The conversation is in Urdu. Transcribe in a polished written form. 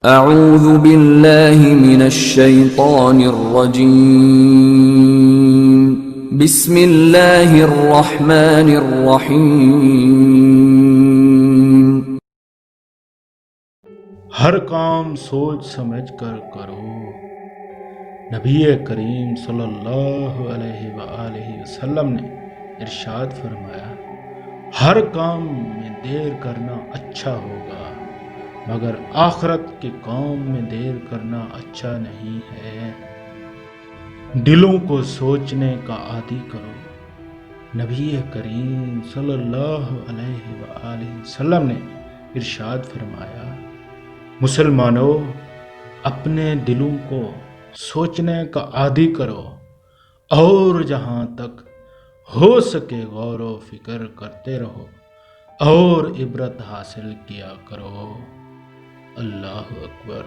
اعوذ باللہ من الشیطان الرجیم بسم اللہ الرحمن الرحیم ہر کام سوچ سمجھ کر کرو۔ نبی کریم صلی اللہ علیہ وآلہ وسلم نے ارشاد فرمایا، ہر کام میں دیر کرنا اچھا ہوگا مگر آخرت کے کام میں دیر کرنا اچھا نہیں ہے۔ دلوں کو سوچنے کا عادی کرو۔ نبی کریم صلی اللہ علیہ وآلہ وسلم نے ارشاد فرمایا، مسلمانوں اپنے دلوں کو سوچنے کا عادی کرو اور جہاں تک ہو سکے غور و فکر کرتے رہو اور عبرت حاصل کیا کرو۔ اللہ اکبر۔